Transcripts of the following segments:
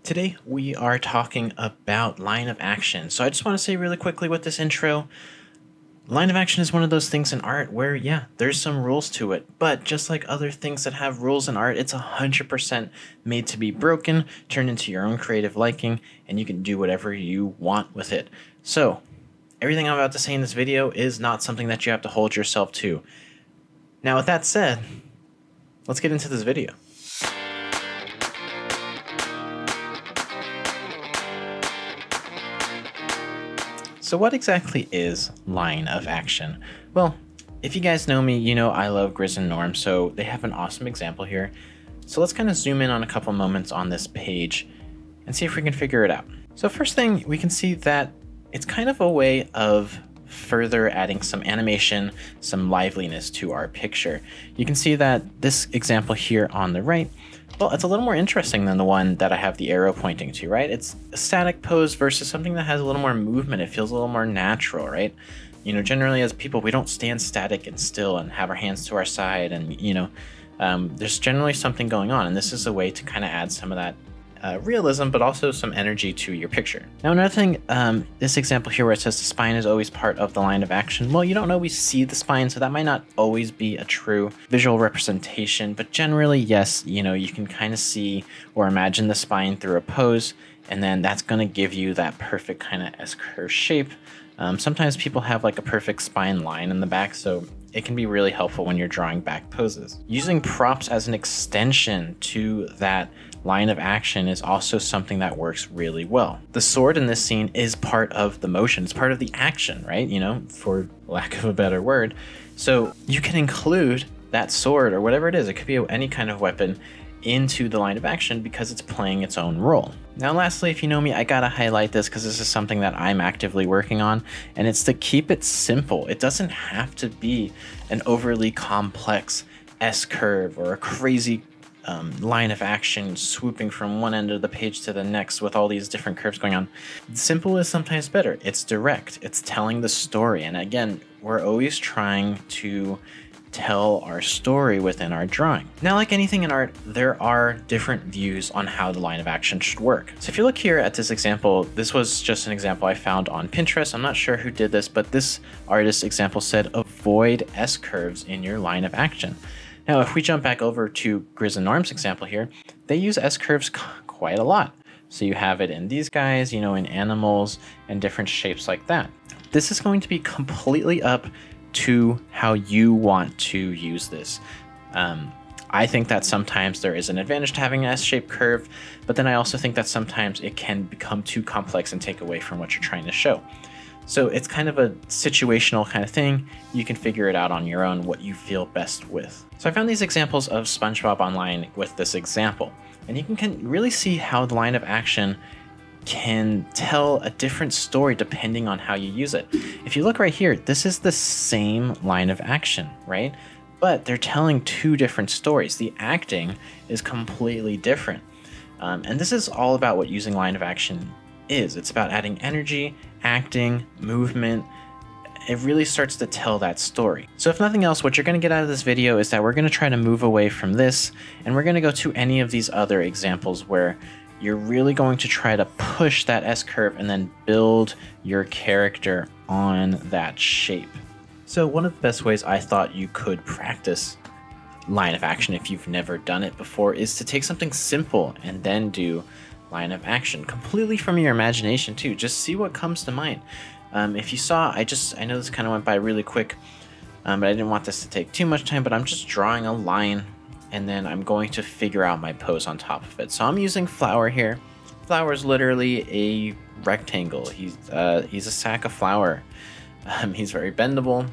Today we are talking about line of action. So I just want to say really quickly with this intro, line of action is one of those things in art where, yeah, there's some rules to it, but just like other things that have rules in art, it's 100% made to be broken, turned into your own creative liking, and you can do whatever you want with it. So everything I'm about to say in this video is not something that you have to hold yourself to. Now, with that said, let's get into this video. So what exactly is line of action? Well, if you guys know me, you know I love Grizz and Norm, so they have an awesome example here. So let's kind of zoom in on a couple moments on this page and see if we can figure it out. So first thing, we can see that it's kind of a way of further adding some animation, some liveliness to our picture. You can see that this example here on the right, well, it's a little more interesting than the one that I have the arrow pointing to, right? It's a static pose versus something that has a little more movement. It feels a little more natural, right? You know, generally as people, we don't stand static and still and have our hands to our side and, there's generally something going on. And this is a way to kind of add some of that realism, but also some energy to your picture. Now, another thing, this example here where it says the spine is always part of the line of action. Well, you don't always see the spine, so that might not always be a true visual representation, but generally, yes, you can kind of see or imagine the spine through a pose, and then that's going to give you that perfect kind of S-curve shape. Sometimes people have like a perfect spine line in the back, so it can be really helpful when you're drawing back poses. Using props as an extension to that line of action is also something that works really well. The sword in this scene is part of the motion. It's part of the action, right? For lack of a better word. So you can include that sword or whatever it is. It could be any kind of weapon into the line of action because it's playing its own role. Now, lastly, if you know me, I gotta highlight this because this is something that I'm actively working on, and it's to keep it simple. It doesn't have to be an overly complex S-curve or a crazy line of action swooping from one end of the page to the next with all these different curves going on. Simple is sometimes better. It's direct. It's telling the story. And again, we're always trying to tell our story within our drawing. Now, like anything in art, there are different views on how the line of action should work. So if you look here at this example, this was just an example I found on Pinterest. I'm not sure who did this, but this artist example said, avoid S-curves in your line of action. Now, if we jump back over to Grizz and Norm's example here, they use S-curves quite a lot. So you have it in these guys, in animals and different shapes like that. This is going to be completely up to how you want to use this. I think that sometimes there is an advantage to having an S-shaped curve, but then I also think that sometimes it can become too complex and take away from what you're trying to show. So it's kind of a situational kind of thing. You can figure it out on your own, what you feel best with. So I found these examples of SpongeBob online with this example, and you can really see how the line of action can tell a different story depending on how you use it. If you look right here, this is the same line of action, right? But they're telling two different stories. The acting is completely different. And this is all about what using line of action is. It's about adding energy, acting, movement. It really starts to tell that story. So if nothing else, what you're going to get out of this video is that we're going to try to move away from this, and we're going to go to any of these other examples where you're really going to try to push that S-curve and then build your character on that shape. So one of the best ways I thought you could practice line of action if you've never done it before is to take something simple and then do line of action completely from your imagination too. Just see what comes to mind. If you saw, I know this kind of went by really quick, but I didn't want this to take too much time, but I'm just drawing a line and then I'm going to figure out my pose on top of it. So I'm using flour here. Flour is literally a rectangle. He's a sack of flour. He's very bendable.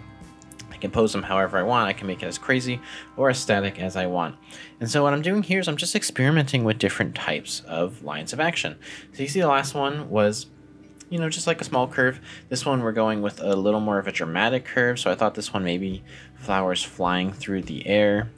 I can pose him however I want. I can make it as crazy or as static as I want. And so what I'm doing here is I'm just experimenting with different types of lines of action. So you see the last one was, just like a small curve. This one we're going with a little more of a dramatic curve. So I thought this one maybe flowers flying through the air.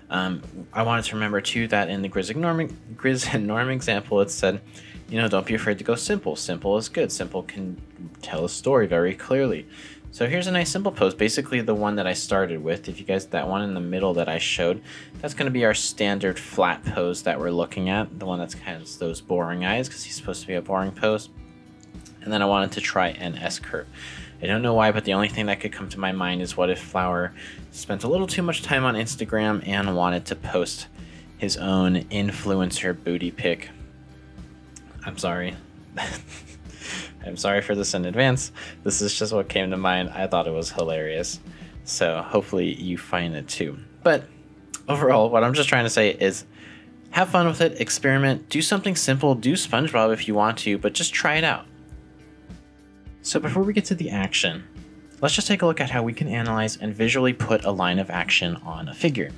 I wanted to remember too that in the Grizz and Norm example, it said, don't be afraid to go simple. Simple is good. Simple can tell a story very clearly. So here's a nice simple pose, basically the one that I started with. If you guys, that one in the middle that I showed, that's going to be our standard flat pose that we're looking at, the one that's kind of those boring eyes, because he's supposed to be a boring pose. And then I wanted to try an S curve. I don't know why, but the only thing that could come to my mind is what if Flower spent a little too much time on Instagram and wanted to post his own influencer booty pic. I'm sorry. I'm sorry for this in advance. This is just what came to mind. I thought it was hilarious. So hopefully you find it too. But overall, what I'm just trying to say is have fun with it, experiment, do something simple, do SpongeBob if you want to, but just try it out. So before we get to the action, let's just take a look at how we can analyze and visually put a line of action on a figure.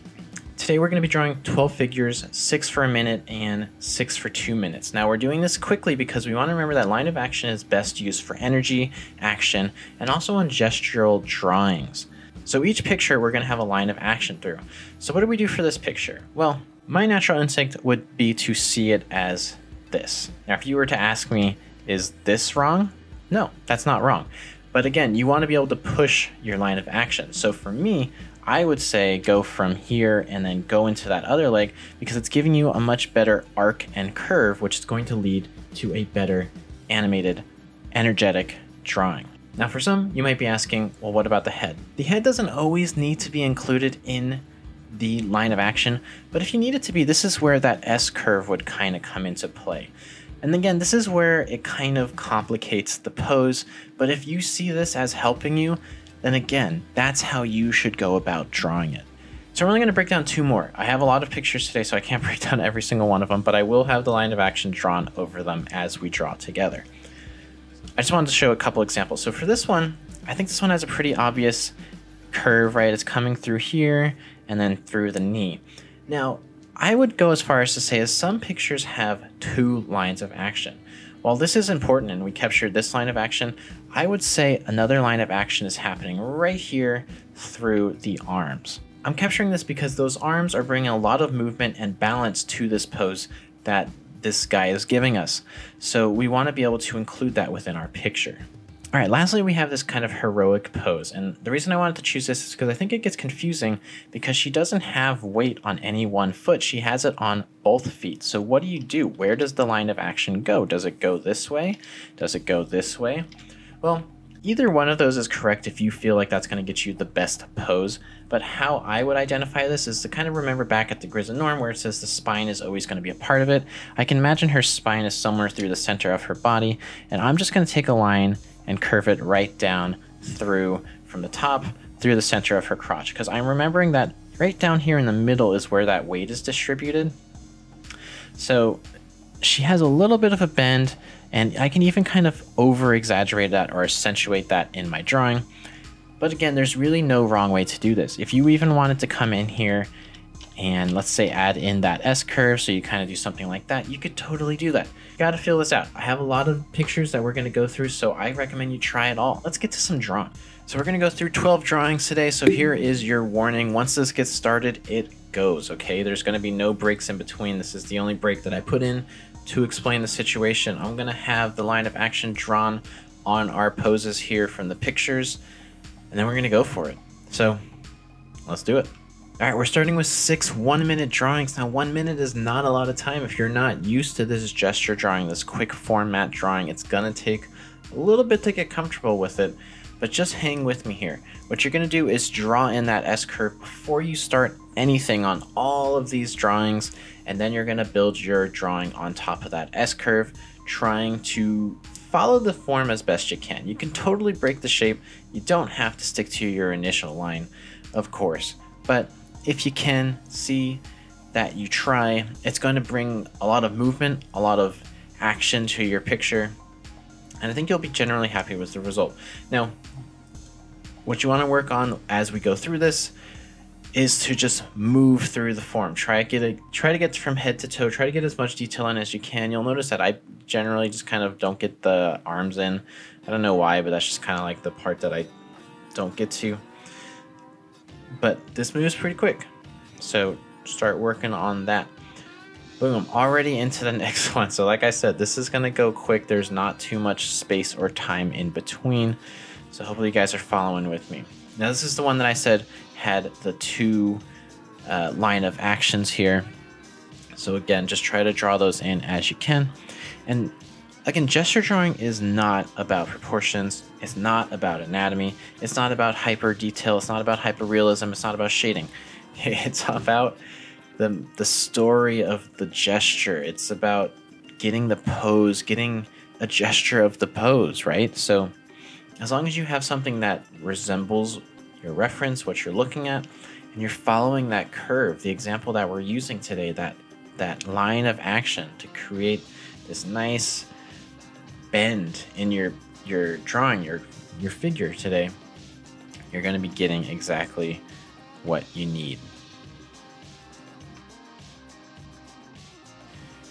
Today we're going to be drawing 12 figures, 6 for a minute and 6 for 2 minutes. Now we're doing this quickly because we want to remember that line of action is best used for energy, action, and also on gestural drawings. So each picture we're going to have a line of action through. So what do we do for this picture? Well, my natural instinct would be to see it as this. Now if you were to ask me, is this wrong? No, that's not wrong. But again, you want to be able to push your line of action. So for me, I would say go from here and then go into that other leg because it's giving you a much better arc and curve, which is going to lead to a better animated, energetic drawing. Now for some, you might be asking, well, what about the head? The head doesn't always need to be included in the line of action, but if you need it to be, this is where that S curve would kind of come into play. And again, this is where it kind of complicates the pose, but if you see this as helping you, then again, that's how you should go about drawing it. So I'm only going to break down 2 more. I have a lot of pictures today, so I can't break down every single one of them, but I will have the line of action drawn over them as we draw together. I just wanted to show a couple examples. So for this one, I think this one has a pretty obvious curve, right? It's coming through here and then through the knee. Now, I would go as far as to say as some pictures have 2 lines of action. While this is important and we captured this line of action, I would say another line of action is happening right here through the arms. I'm capturing this because those arms are bringing a lot of movement and balance to this pose that this guy is giving us. So we want to be able to include that within our picture. All right, lastly, we have this kind of heroic pose. And the reason I wanted to choose this is because I think it gets confusing because she doesn't have weight on any one foot. She has it on both feet. So what do? Where does the line of action go? Does it go this way? Does it go this way? Well, either one of those is correct if you feel like that's going to get you the best pose. But how I would identify this is to kind of remember back at the Grizz and Norm where it says the spine is always going to be a part of it. I can imagine her spine is somewhere through the center of her body. And I'm just going to take a line and curve it right down through from the top through the center of her crotch, because I'm remembering that right down here in the middle is where that weight is distributed. So she has a little bit of a bend, and I can even kind of over exaggerate that or accentuate that in my drawing. But again, there's really no wrong way to do this. If you even wanted to come in here and let's say add in that S curve, so you kind of do something like that, you could totally do that. You gotta feel this out. I have a lot of pictures that we're gonna go through, so I recommend you try it all. Let's get to some drawing. So we're gonna go through 12 drawings today, so here is your warning. Once this gets started, it goes, okay? There's gonna be no breaks in between. This is the only break that I put in to explain the situation. I'm gonna have the line of action drawn on our poses here from the pictures, and then we're gonna go for it. So let's do it. All right, we're starting with 6 1-minute drawings. Now, 1 minute is not a lot of time. If you're not used to this gesture drawing, this quick format drawing, it's gonna take a little bit to get comfortable with it, but just hang with me here. What you're gonna do is draw in that S curve before you start anything on all of these drawings, and then you're gonna build your drawing on top of that S curve, trying to follow the form as best you can. You can totally break the shape. You don't have to stick to your initial line, of course, but if you can see that you try, it's going to bring a lot of movement, a lot of action to your picture, and I think you'll be generally happy with the result. Now, what you want to work on as we go through this is to just move through the form. Try to get from head to toe. Try to get as much detail in as you can. You'll notice that I generally just kind of don't get the arms in. I don't know why, but that's just kind of like the part that I don't get to. But this moves pretty quick, so start working on that. Boom, already into the next one. So like I said, this is gonna go quick. There's not too much space or time in between. So hopefully you guys are following with me. Now this is the one that I said had the two line of actions here. So again, just try to draw those in as you can. And again, gesture drawing is not about proportions. It's not about anatomy. It's not about hyper detail. It's not about hyper realism. It's not about shading. It's about the story of the gesture. It's about getting the pose, getting a gesture of the pose, right? So as long as you have something that resembles your reference, what you're looking at, and you're following that curve, the example that we're using today, that line of action to create this nice bend in your drawing, your figure today, you're going to be getting exactly what you need.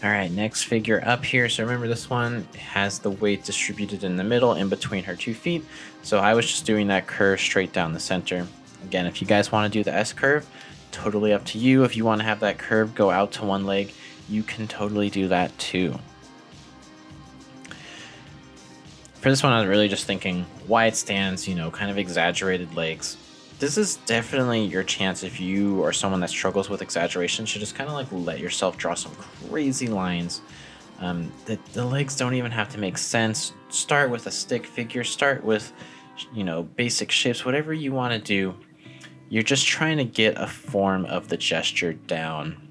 All right, next figure up here. So remember, this one has the weight distributed in the middle in between her 2 feet. So I was just doing that curve straight down the center. Again, if you guys want to do the S curve, totally up to you. If you want to have that curve go out to one leg, you can totally do that too. For this one, I was really just thinking wide stance, kind of exaggerated legs. This is definitely your chance if you are someone that struggles with exaggeration to just kind of like let yourself draw some crazy lines. The legs don't even have to make sense. Start with a stick figure, start with, basic shapes, whatever you want to do. You're just trying to get a form of the gesture down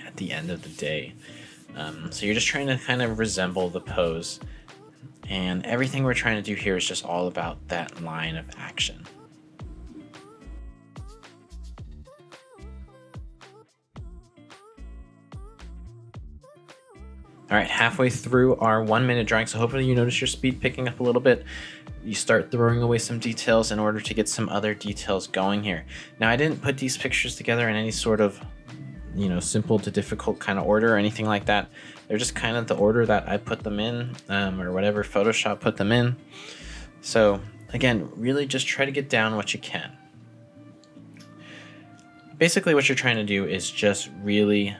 at the end of the day. So you're just trying to kind of resemble the pose. And everything we're trying to do here is just all about that line of action. All right, halfway through our 1 minute drawing, so hopefully you notice your speed picking up a little bit. You start throwing away some details in order to get some other details going here. Now, I didn't put these pictures together in any sort of, simple to difficult kind of order or anything like that. They're just kind of the order that I put them in, or whatever Photoshop put them in. So again, really just try to get down what you can. Basically, what you're trying to do is just really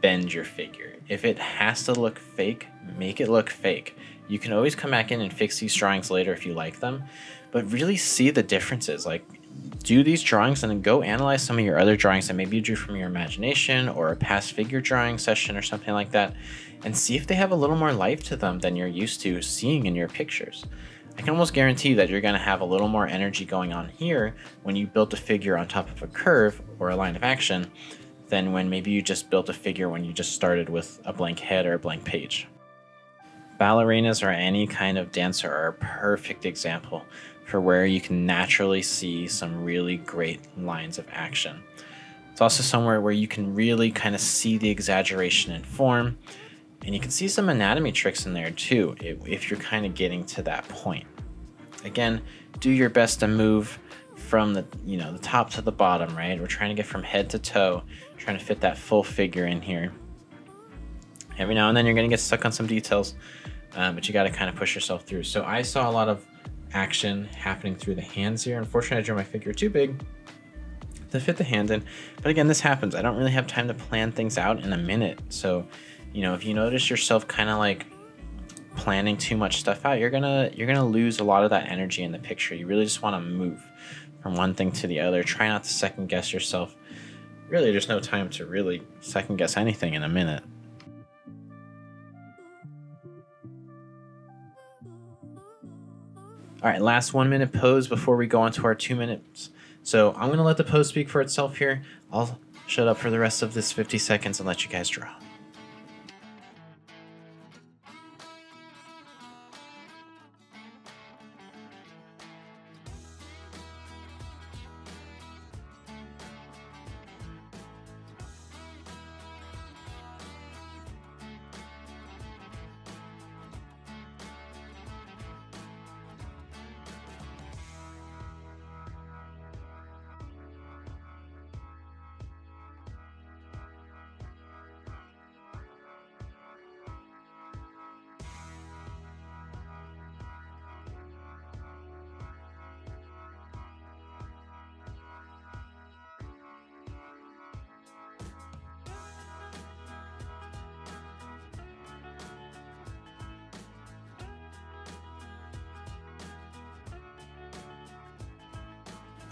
bend your figure. If it has to look fake, make it look fake. You can always come back in and fix these drawings later if you like them, but really see the differences. Like, do these drawings and then go analyze some of your other drawings that maybe you drew from your imagination or a past figure drawing session or something like that, and see if they have a little more life to them than you're used to seeing in your pictures. I can almost guarantee that you're going to have a little more energy going on here when you build a figure on top of a curve or a line of action than when maybe you just built a figure when you just started with a blank head or a blank page. Ballerinas or any kind of dancer are a perfect example for where you can naturally see some really great lines of action. It's also somewhere where you can really kind of see the exaggeration in form, and you can see some anatomy tricks in there too if you're kind of getting to that point. Again, do your best to move from the top to the bottom, right? We're trying to get from head to toe, trying to fit that full figure in here. Every now and then you're going to get stuck on some details, but you got to kind of push yourself through. So I saw a lot of action happening through the hands here. Unfortunately, I drew my figure too big to fit the hand in. But again, this happens. I don't really have time to plan things out in a minute. So, if you notice yourself kind of like planning too much stuff out, you're gonna lose a lot of that energy in the picture. You really just want to move from one thing to the other. Try not to second guess yourself. Really, there's no time to really second guess anything in a minute. All right, last 1 minute pose before we go on to our 2 minutes. So I'm gonna let the pose speak for itself here. I'll shut up for the rest of this 50 seconds and let you guys draw.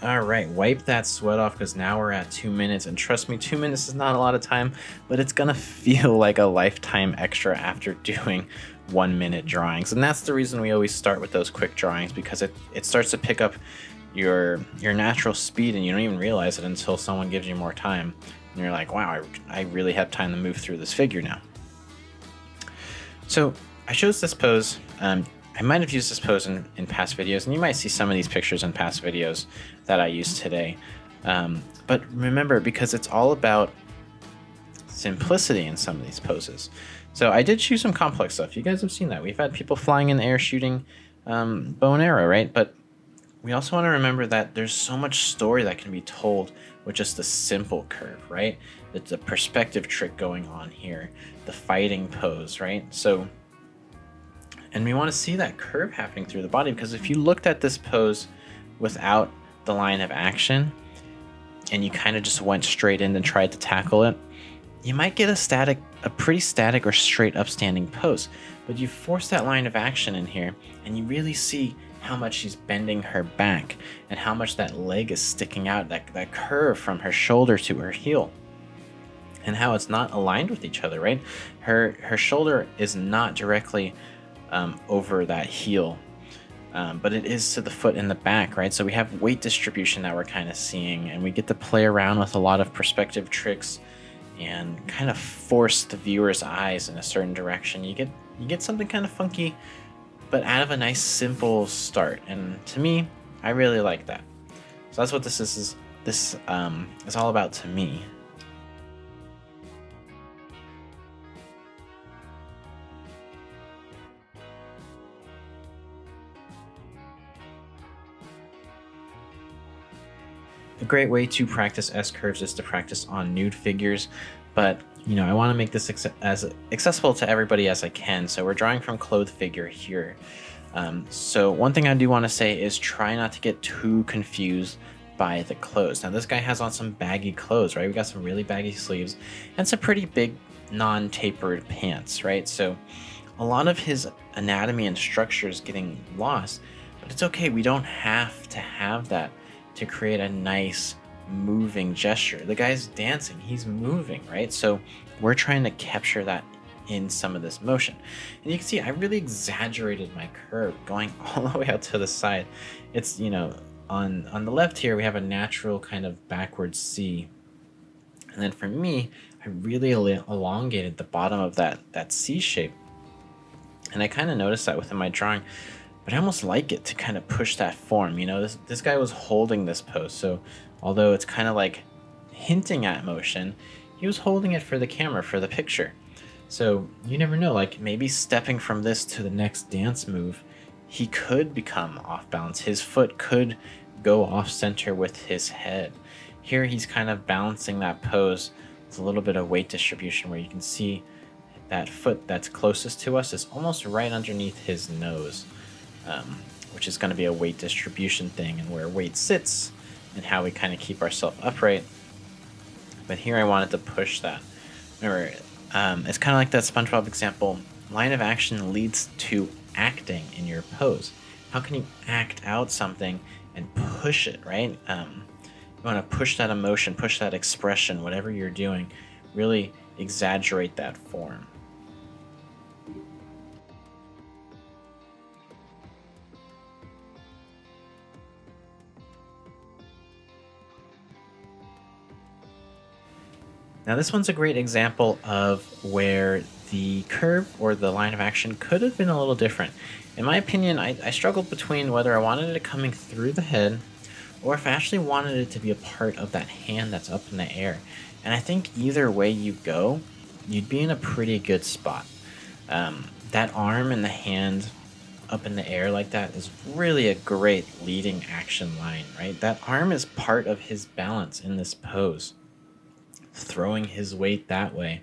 All right, wipe that sweat off because now we're at 2 minutes. And trust me, 2 minutes is not a lot of time, but it's going to feel like a lifetime extra after doing 1 minute drawings. And that's the reason we always start with those quick drawings, because it starts to pick up your natural speed and you don't even realize it until someone gives you more time. And you're like, wow, I really have time to move through this figure now. So I chose this pose. I might have used this pose in past videos, and you might see some of these pictures in past videos that I used today. But remember, because it's all about simplicity in some of these poses. So I did choose some complex stuff. You guys have seen that. We've had people flying in the air shooting bow and arrow, right? But we also want to remember that there's so much story that can be told with just a simple curve, right? It's a perspective trick going on here, the fighting pose, right? So, and we want to see that curve happening through the body, because if you looked at this pose without the line of action and you kind of just went straight in and tried to tackle it, you might get a pretty static or straight upstanding pose. But you force that line of action in here and you really see how much she's bending her back and how much that leg is sticking out, that curve from her shoulder to her heel, and how it's not aligned with each other, right? Her shoulder is not directly over that heel, but it is to the foot in the back, right? So we have weight distribution that we're kind of seeing, and we get to play around with a lot of perspective tricks and kind of force the viewer's eyes in a certain direction. You get something kind of funky, but out of a nice simple start. And to me, I really like that. So that's what this is. This is all about to me. A great way to practice S-curves is to practice on nude figures, but you know, I want to make this as accessible to everybody as I can. So we're drawing from clothed figure here. So one thing I do want to say is try not to get too confused by the clothes. Now this guy has on some baggy clothes, right? We got some really baggy sleeves and some pretty big non-tapered pants, right? So a lot of his anatomy and structure is getting lost, but it's okay. We don't have to have that to create a nice moving gesture. The guy's dancing, he's moving, right? So we're trying to capture that in some of this motion. And you can see I really exaggerated my curve going all the way out to the side. It's, you know, on the left here we have a natural kind of backward C, and then for me I really elongated the bottom of that C shape, and I kind of noticed that within my drawing. But I almost like it to kind of push that form. You know, this guy was holding this pose, so although it's kind of like hinting at motion, he was holding it for the camera, for the picture. So you never know, like maybe stepping from this to the next dance move, he could become off balance. His foot could go off center with his head. Here he's kind of balancing that pose with a little bit of weight distribution, where you can see that foot that's closest to us is almost right underneath his nose. Which is going to be a weight distribution thing, and where weight sits and how we kind of keep ourselves upright. But here I wanted to push that. Remember, it's kind of like that SpongeBob example. Line of action leads to acting in your pose. How can you act out something and push it, right? You want to push that emotion, push that expression, whatever you're doing, really exaggerate that form. Now this one's a great example of where the curve or the line of action could have been a little different. In my opinion, I struggled between whether I wanted it coming through the head or if I actually wanted it to be a part of that hand that's up in the air. And I think either way you go, you'd be in a pretty good spot. That arm and the hand up in the air like that is really a great leading action line, right? That arm is part of his balance in this pose, throwing his weight that way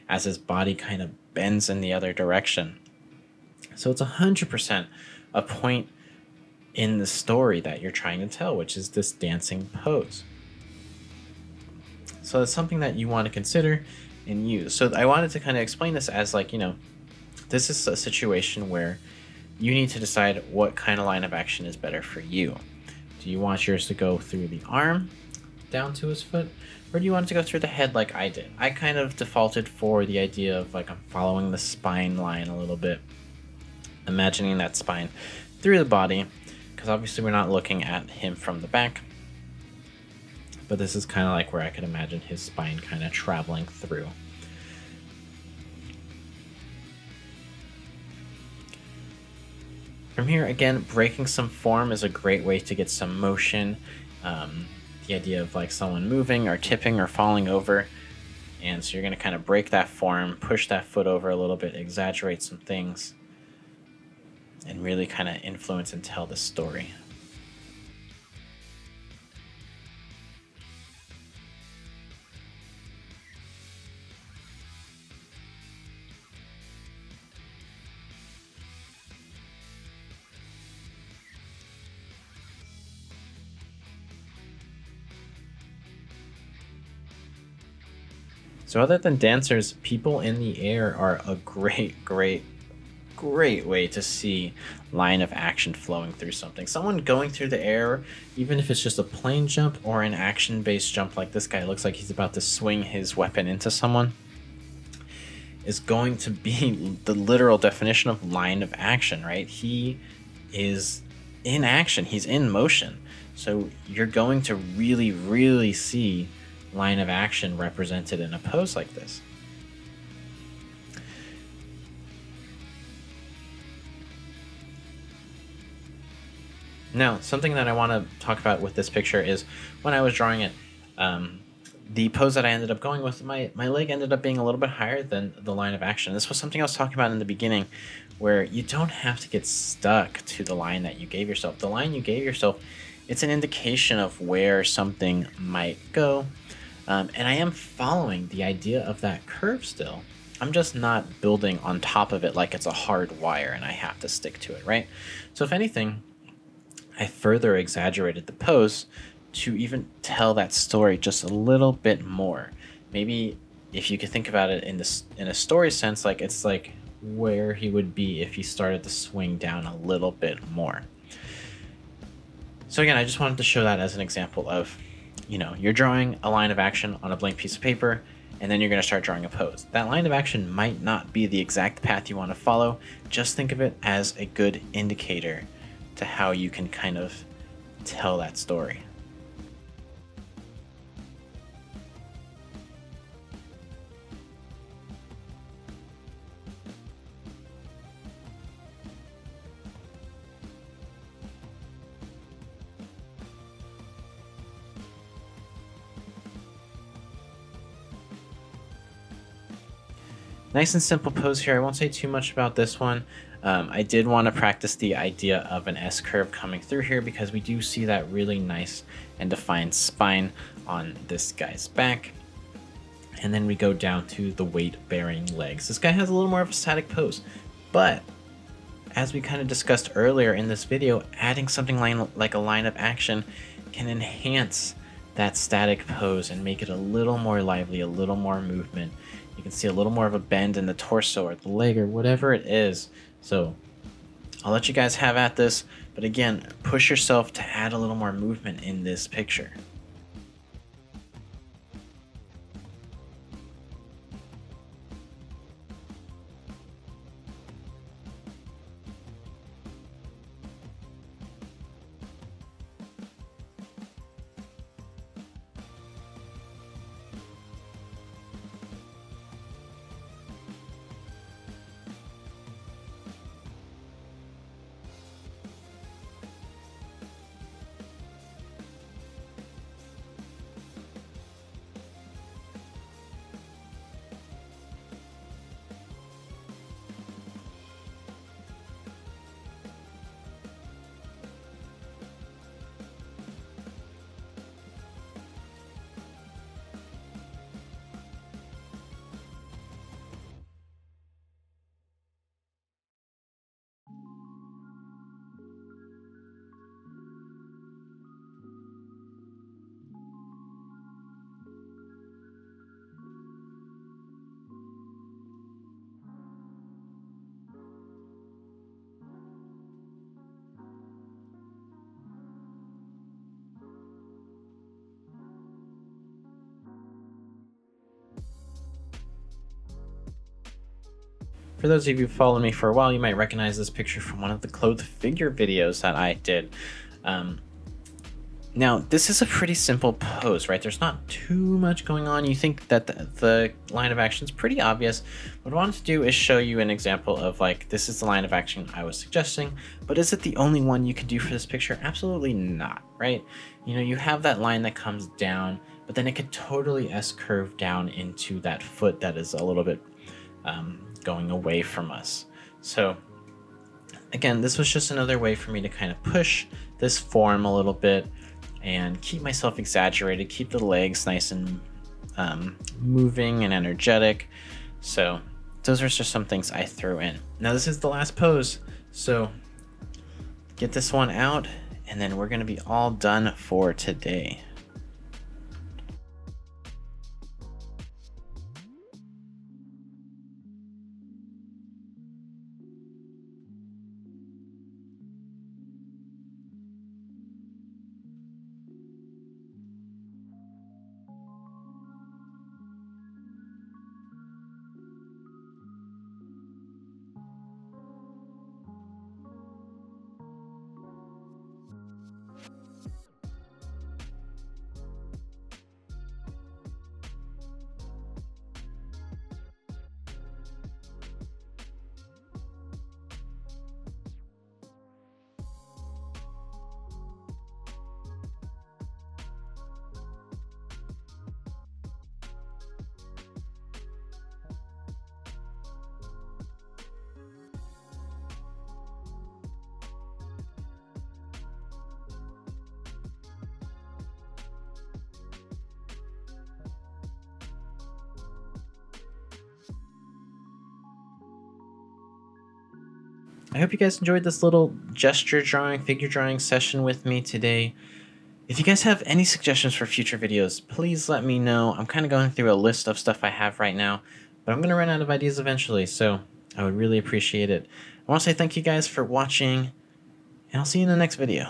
as his body kind of bends in the other direction. So it's 100% a point in the story that you're trying to tell, which is this dancing pose. So it's something that you want to consider and use. So I wanted to kind of explain this as like, you know, this is a situation where you need to decide what kind of line of action is better for you. Do you want yours to go through the arm down to his foot, or do you want it to go through the head like I did? I kind of defaulted for the idea of like I'm following the spine line a little bit, imagining that spine through the body, because obviously we're not looking at him from the back, but this is kind of like where I could imagine his spine kind of traveling through. From here, again, breaking some form is a great way to get some motion. The idea of like someone moving or tipping or falling over. And so you're going to kind of break that form, push that foot over a little bit, exaggerate some things, and really kind of influence and tell the story. So other than dancers, people in the air are a great way to see line of action flowing through something. Someone going through the air, even if it's just a plane jump or an action-based jump like this guy looks like he's about to swing his weapon into someone, is going to be the literal definition of line of action, right? He is in action, he's in motion. So you're going to really see line of action represented in a pose like this. Now, something that I want to talk about with this picture is when I was drawing it, the pose that I ended up going with, my leg ended up being a little bit higher than the line of action. This was something I was talking about in the beginning, where you don't have to get stuck to the line that you gave yourself. The line you gave yourself, it's an indication of where something might go. And I am following the idea of that curve still. I'm just not building on top of it like it's a hard wire and I have to stick to it, right? So if anything, I further exaggerated the pose to even tell that story just a little bit more. Maybe if you could think about it in a story sense, like it's like where he would be if he started to swing down a little bit more. So again, I just wanted to show that as an example of, you know, you're drawing a line of action on a blank piece of paper, and then you're going to start drawing a pose. That line of action might not be the exact path you want to follow. Just think of it as a good indicator to how you can kind of tell that story. Nice and simple pose here. I won't say too much about this one. I did want to practice the idea of an S curve coming through here because we do see that really nice and defined spine on this guy's back. And then we go down to the weight-bearing legs. This guy has a little more of a static pose, but as we kind of discussed earlier in this video, adding something like a line of action can enhance that static pose and make it a little more lively, a little more movement. You can see a little more of a bend in the torso or the leg or whatever it is. So I'll let you guys have at this, but again, push yourself to add a little more movement in this picture. For those of you who followed me for a while, you might recognize this picture from one of the clothed figure videos that I did. Now, this is a pretty simple pose, right? There's not too much going on. You think that the line of action is pretty obvious. What I wanted to do is show you an example of like, this is the line of action I was suggesting, but is it the only one you can do for this picture? Absolutely not, right? You know, you have that line that comes down, but then it could totally S-curve down into that foot that is a little bit going away from us. So again, this was just another way for me to kind of push this form a little bit and keep myself exaggerated, keep the legs nice and moving and energetic. So those are just some things I threw in. Now this is the last pose, so get this one out and then we're gonna be all done for today. I hope you guys enjoyed this little gesture drawing, figure drawing session with me today. If you guys have any suggestions for future videos, please let me know. I'm kind of going through a list of stuff I have right now, but I'm going to run out of ideas eventually, so I would really appreciate it. I want to say thank you guys for watching, and I'll see you in the next video.